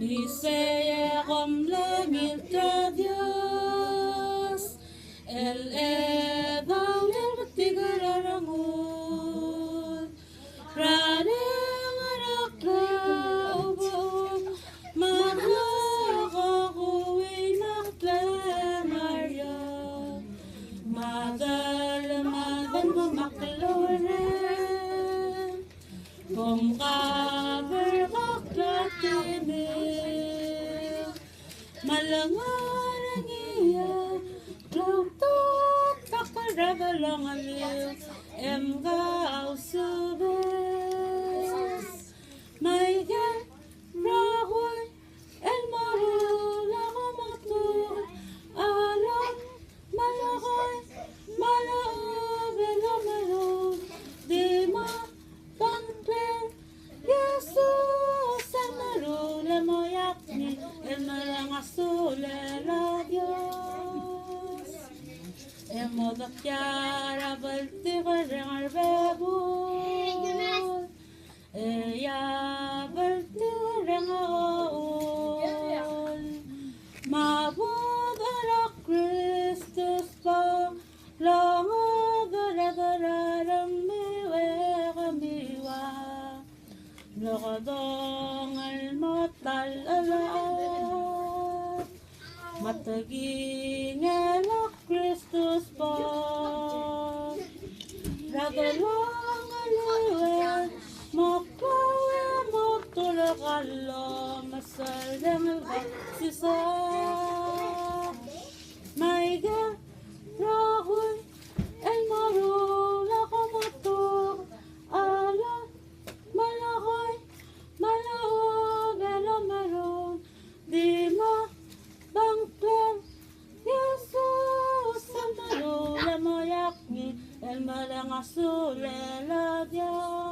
Dice con langit a Dios, el edang el tigararangun, radeng araklaw, magagakuin maklangarya, madalamadan mamakloren, kung kabar kaklatimil, malangarang iya, klautot kakaragalang alil, emga ausubes, may gan rahoy, el marula kamatur, alam, malakoy, malaob, elamalog, di ma, pangklen, Jesus, el marula moyakni, el malangasule la Dios. Emodakyara baltigarang arbebul, eya baltigarang aol, mabudara Christus pa, langadara miwe kamiwa, nakadong almatal alaat, mataging elak Christus pa, ragalang aliwen, makawe motulakalo, masalang sisa, maiga rahul, el marula kamato, alam, malakoy, malaog, elamaron, di ma, bangklen, Jesus, el marula moyakni, el malangasule la Dios.